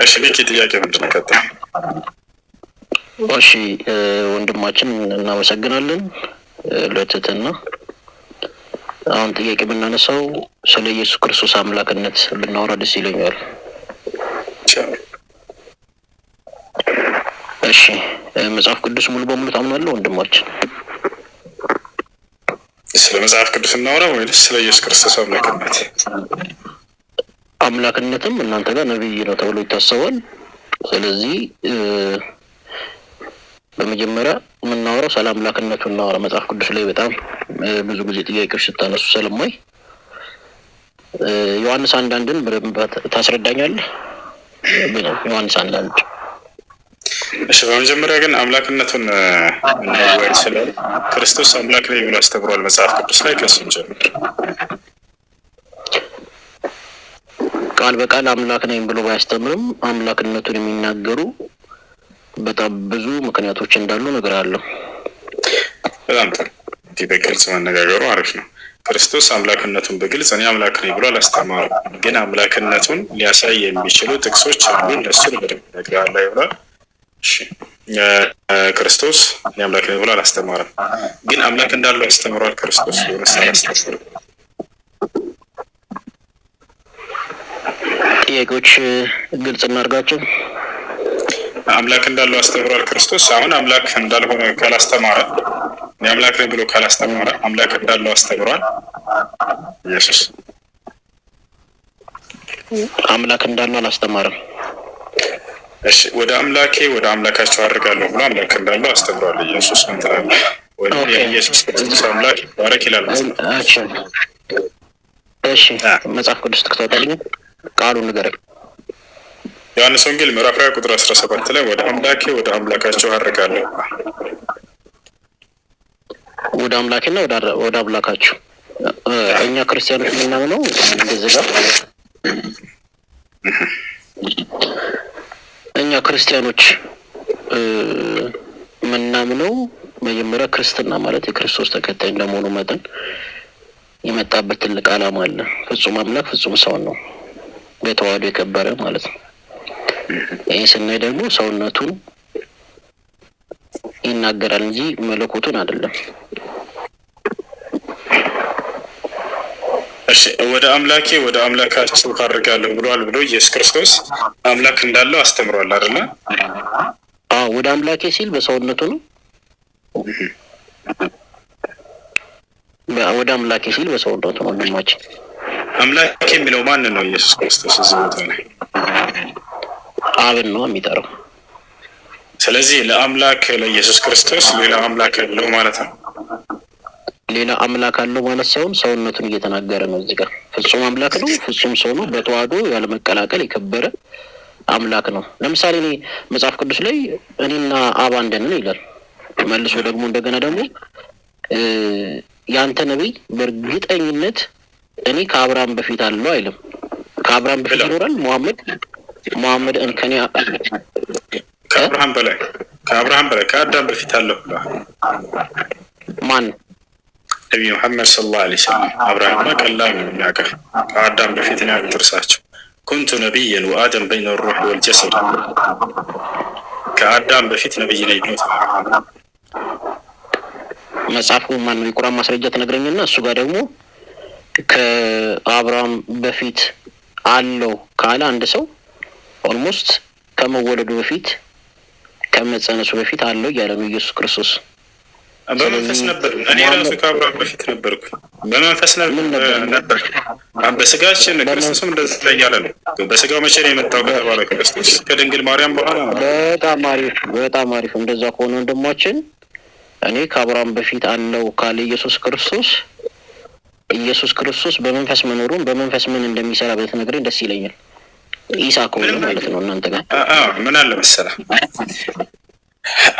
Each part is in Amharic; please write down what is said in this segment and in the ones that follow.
እሺ ልክ ጥያቄ ምንድን ነው? ቀጥታ እሺ ወንድማችን እናመሰግናለን ለትህትና። አሁን ጥያቄ ብናነሳው ስለ ኢየሱስ ክርስቶስ አምላክነት ብናወራ ደስ ይለኛል። እሺ መጽሐፍ ቅዱስ ሙሉ በሙሉ ታምናለህ ወንድማችን? ስለ መጽሐፍ ቅዱስ እናወራ ወይስ ስለ ኢየሱስ ክርስቶስ አምላክነት? አምላክነትም እናንተ ጋር ነብይ ነው ተብሎ ይታሰባል። ስለዚህ በመጀመሪያ የምናወራው ስለ አምላክነቱ እናወራ። መጽሐፍ ቅዱስ ላይ በጣም ብዙ ጊዜ ጥያቄዎች ስታነሱ ስለማይ ዮሐንስ 1:1 በደንብ ታስረዳኛለህ? ዮሐንስ 1:1 እሺ በመጀመሪያ ግን አምላክነቱን እናወራ ስለ ክርስቶስ አምላክ ነው ብሎ አስተምሯል መጽሐፍ ቅዱስ ላይ። ከሱም ጀምር ቃል በቃል አምላክ ነኝ ብሎ ባያስተምርም አምላክነቱን የሚናገሩ በጣም ብዙ ምክንያቶች እንዳሉ ነገር አለው። በጣም ጥሩ። በግልጽ መነጋገሩ አሪፍ ነው። ክርስቶስ አምላክነቱን በግልጽ እኔ አምላክ ነኝ ብሎ አላስተማረም። ግን አምላክነቱን ሊያሳይ የሚችሉ ጥቅሶች አሉ። እነሱን በደንብ እነግርሃለሁ ይብላል። እሺ ክርስቶስ እኔ አምላክ ነኝ ብሎ አላስተማረም። ግን አምላክ እንዳለው አስተምሯል። ክርስቶስ ወይስ አላስተማረም? ጥያቄዎች ግልጽ እናድርጋቸው። አምላክ እንዳለው አስተምሯል ክርስቶስ። አሁን አምላክ እንዳልሆነ ካላስተማረ እኔ አምላክ ነኝ ብሎ ካላስተማረ አምላክ እንዳለው አስተምሯል ኢየሱስ? አምላክ እንዳለው አላስተማረም። እሺ ወደ አምላኬ ወደ አምላካቸው አድርጋለሁ ብሎ አምላክ እንዳለው አስተምሯል ኢየሱስ። ምን ትላለህ? ወይም የኢየሱስ ክርስቶስ አምላክ ባረክ ይላል መጽሐፍ። እሺ መጽሐፍ ቅዱስ ተከታተልኝ፣ ቃሉን ንገረኝ። ዮሐንስ ወንጌል ምዕራፍ 20 ቁጥር 17 ላይ ወደ አምላኬ ወደ አምላካቸው አድርጋለሁ። ወደ አምላኬና ወደ አምላካቸው እኛ ክርስቲያኖች የምናምነው እንደዚህ ጋር እኛ ክርስቲያኖች የምናምነው መጀመሪያ ክርስትና ማለት የክርስቶስ ተከታይ እንደመሆኑ መጠን የመጣበት ትልቅ ዓላማ አለ። ፍጹም አምላክ ፍጹም ሰው ነው፣ በተዋህዶ የከበረ ማለት ነው። ይህ ስናይ ደግሞ ሰውነቱን ይናገራል እንጂ መለኮቱን አይደለም። እሺ ወደ አምላኬ ወደ አምላካቸው አድርጋለሁ ብሏል ብሎ ኢየሱስ ክርስቶስ አምላክ እንዳለው አስተምሯል አይደለ? አዎ ወደ አምላኬ ሲል በሰውነቱ ነው። ወደ አምላኬ ሲል በሰውነቱ ነው። ወንድማችን አምላክ የሚለው ማን ነው? ኢየሱስ ክርስቶስ እዚህ ቦታ ላይ አብን ነው የሚጠራው። ስለዚህ ለአምላክ ለኢየሱስ ክርስቶስ ሌላ አምላክ አለው ማለት ነው። ሌላ አምላክ አለው ማለት ሳይሆን ሰውነቱን እየተናገረ ነው። እዚህ ጋር ፍጹም አምላክ ነው፣ ፍጹም ሰው ነው፣ በተዋህዶ ያለ መቀላቀል የከበረ አምላክ ነው። ለምሳሌ እኔ መጽሐፍ ቅዱስ ላይ እኔና አብ አንድ ነን ይላል። መልሶ ደግሞ እንደገና ደግሞ ያንተ ነብይ በእርግጠኝነት እኔ ከአብርሃም በፊት አለው አይልም። ከአብርሃም በፊት ይኖራል ሙሐመድ እንከኔ ከአብርሃም በላይ ከአዳም በፊት አለው ብሏል። ማን? ነብዩ መሐመድ ሰለላሁ ዐለይሂ ወሰለም። አብርሃምና ቀላል ነው የሚያውቀው። ከአዳም በፊት ነው ያደረሳቸው። ኩንቱ ነቢይን ወአደም በይነ ሩህ ወልጀሰድ። ከአዳም በፊት ነብይ ነኝ ብሎ ተናግሯል። መጽሐፉ ማን ነው? የቁርአን ማስረጃ ትነግረኝና እሱ ጋር ደግሞ ከአብርሃም በፊት አለው ካለ አንድ ሰው ኦልሞስት ከመወለዱ በፊት ከመጸነሱ በፊት አለው እያለ ነው ኢየሱስ ክርስቶስ። በመንፈስ ነበር። እኔ ራሱ ከአብርሃም በፊት ነበርኩ። በመንፈስ ነበር። በስጋችን ክርስቶስም እንደዚህ ላይ ያለ ነው። በስጋው መቼ ነው የመጣው ከተባለ ክርስቶስ ከድንግል ማርያም በኋላ ነው። በጣም አሪፍ። እንደዛ ከሆነ ወንድማችን እኔ ከአብርሃም በፊት አለው ካለ ኢየሱስ ክርስቶስ በመንፈስ መኖሩን በመንፈስ ምን እንደሚሰራ ብትነግረኝ ደስ ይለኛል። ኢሳ ከሆነ ማለት ነው እናንተ ጋር ምን አለ መሰለህ፣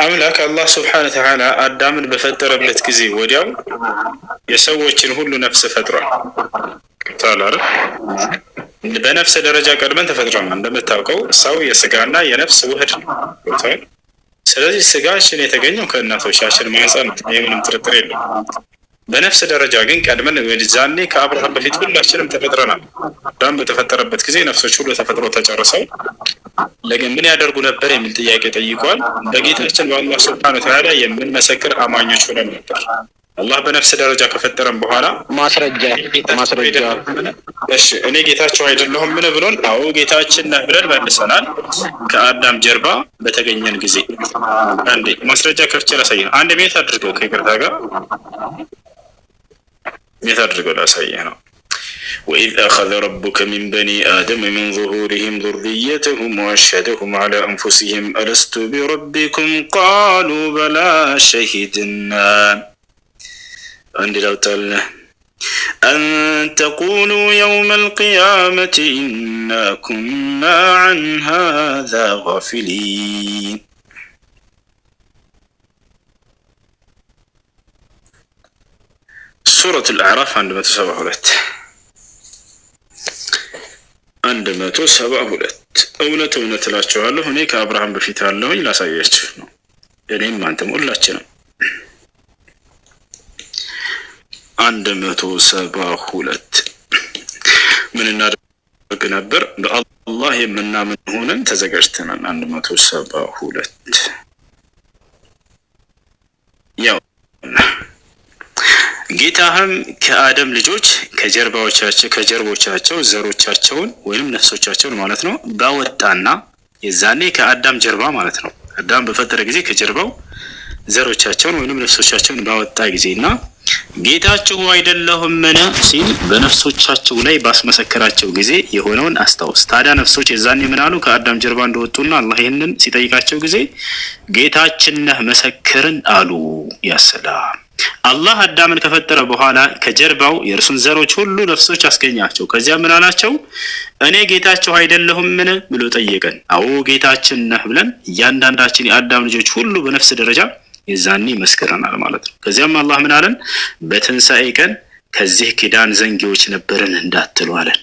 አምላክ አላህ ሱብሓነሁ ወተዓላ አዳምን በፈጠረበት ጊዜ ወዲያው የሰዎችን ሁሉ ነፍስ ፈጥሯል። ታላር በነፍስ ደረጃ ቀድመን ተፈጥሯል። እንደምታውቀው ሰው የስጋና የነፍስ ውህድ ነው። ስለዚህ ስጋችን የተገኘው ከእናቶቻችን ማህፀን ነው። ምንም ጥርጥር የለውም። በነፍስ ደረጃ ግን ቀድመን ወዲዛኔ ከአብርሃም በፊት ሁላችንም ተፈጥረናል። አዳም በተፈጠረበት ጊዜ ነፍሶች ሁሉ ተፈጥሮ ተጨርሰው ለገን ምን ያደርጉ ነበር የሚል ጥያቄ ጠይቋል። በጌታችን በአላህ ሱብሓነሁ ወተዓላ የምንመሰክር አማኞች ሆነን ነበር። አላህ በነፍስ ደረጃ ከፈጠረን በኋላ ማስረጃ እሺ እኔ ጌታችሁ አይደለሁም ምን ብሎን? አዎ ጌታችን ነህ ብለን መልሰናል። ከአዳም ጀርባ በተገኘን ጊዜ አንዴ ማስረጃ ከፍቼ ላሳየህ። አንድ ቤት አድርገው ከይቅርታ ጋር ቤት አድርገው ላሳየህ ነው። وإذ أخذ ربك من بني آدم من ظهورهم ذريتهم وأشهدهم على أنفسهم ألست بربكم قالوا بلى شهدنا عندي لو تعالى أن تقولوا يوم القيامة إنا كنا عن هذا غافلين. سورة الأعراف عندما تسبحولت እውነት እላችኋለሁ እኔ ከአብርሃም በፊት አለሁኝ ላሳያችሁ ነው። እኔም አንተም ሁላችንም 172 ምን እናደርግ ነበር? በአላህ የምናምን ሆነን ተዘጋጅተናል። 172 ያው ጌታህም ከአደም ልጆች ከጀርቦቻቸው ዘሮቻቸውን ወይም ነፍሶቻቸውን ማለት ነው ባወጣና የዛኔ ከአዳም ጀርባ ማለት ነው አዳም በፈጠረ ጊዜ ከጀርባው ዘሮቻቸውን ወይም ነፍሶቻቸውን ባወጣ ጊዜና ጌታችሁ አይደለሁምን ሲል በነፍሶቻቸው ላይ ባስመሰከራቸው ጊዜ የሆነውን አስታውስ። ታዲያ ነፍሶች የዛኔ ምን አሉ? ከአዳም ጀርባ እንደወጡና አላህ ይህንን ሲጠይቃቸው ጊዜ ጌታችን ነህ መሰከርን አሉ። ያሰላም አላህ አዳምን ከፈጠረ በኋላ ከጀርባው የእርሱን ዘሮች ሁሉ ነፍሶች አስገኛቸው። ከዚያ ምን አላቸው? እኔ ጌታችሁ አይደለሁምን ብሎ ጠየቀን። አዎ ጌታችን ነህ ብለን እያንዳንዳችን የአዳም ልጆች ሁሉ በነፍስ ደረጃ የዛኔ መስከረናል ማለት ነው። ከዚያም አላህ ምን አለን? በትንሣኤ ቀን ከዚህ ኪዳን ዘንጊዎች ነበርን እንዳትሉ አለን።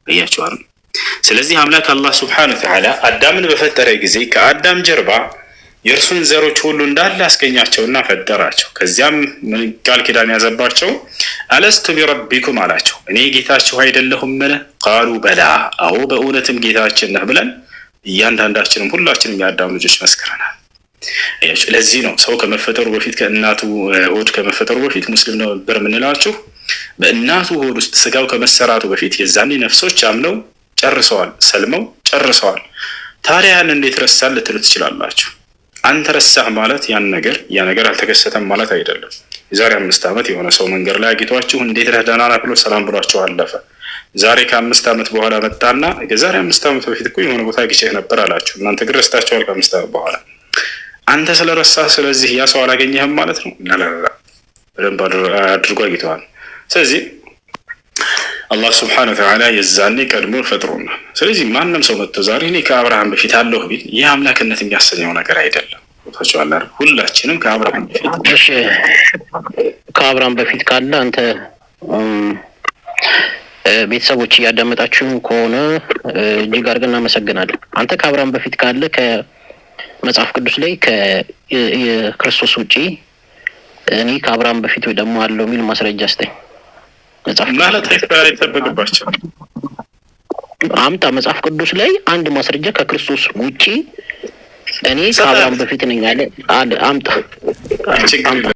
እያችኋል። ስለዚህ አምላክ አላህ ሱብሓነሁ ወተዓላ አዳምን በፈጠረ ጊዜ ከአዳም ጀርባ የእርሱን ዘሮች ሁሉ እንዳለ አስገኛቸውና ፈጠራቸው። ከዚያም ምን ቃል ኪዳን ያዘባቸው? አለስቱ ቢረቢኩም አላቸው። እኔ ጌታችሁ አይደለሁምን? ቃሉ በላ አዎ በእውነትም ጌታችን ነህ ብለን እያንዳንዳችንም ሁላችንም የአዳም ልጆች መስክረናል። ለዚህ ነው ሰው ከመፈጠሩ በፊት ከእናቱ ሆድ ከመፈጠሩ በፊት ሙስሊም ነበር የምንላችሁ። በእናቱ ሆድ ውስጥ ስጋው ከመሰራቱ በፊት የዛኔ ነፍሶች አምነው ጨርሰዋል፣ ሰልመው ጨርሰዋል። ታዲያ ያን እንዴት ረሳን ልትሉ ትችላላችሁ። አንተ ረሳህ ማለት ያ ነገር አልተከሰተም ማለት አይደለም። የዛሬ 5 ዓመት የሆነ ሰው መንገድ ላይ አግኝቷችሁ እንዴት ነህ ደህና ነህ ብሎ ሰላም ብሏችሁ አለፈ። ዛሬ ከ5 ዓመት በኋላ መጣና የዛሬ 5 ዓመት በፊት እኮ የሆነ ቦታ አግኝቼህ ነበር አላችሁ። እናንተ ግን ረስታችኋል። ከ5 ዓመት በኋላ አንተ ስለረሳህ ስለዚህ ያ ሰው አላገኘህም ማለት ነው። በደንብ አድርጎ አግኝተዋል። ስለዚህ አላህ ስብሐነሁ ወተዓላ የዛኔ ቀድሞ ፈጥሮናል። ስለዚህ ማንም ሰው መጥቶ ዛሬ እኔ ከአብርሃም በፊት አለሁ ቢል ይህ አምላክነት የሚያሰኘው ነገር አይደለም። ቦታቸዋል አይደል? ሁላችንም ከአብርሃም በፊት እሺ፣ ከአብርሃም በፊት ካለ አንተ ቤተሰቦች እያዳመጣችሁ ከሆነ እጅግ አድርገን እናመሰግናለን። አንተ ከአብርሃም በፊት ካለ ከመጽሐፍ ቅዱስ ላይ የክርስቶስ ውጪ እኔ ከአብርሃም በፊት ወይ ደግሞ አለው የሚል ማስረጃ አስተኝ ማለት አይጠበቅባቸው አምጣ። መጽሐፍ ቅዱስ ላይ አንድ ማስረጃ ከክርስቶስ ውጪ እኔ ከአብርሃም በፊት ነኝ አለ አምጣ።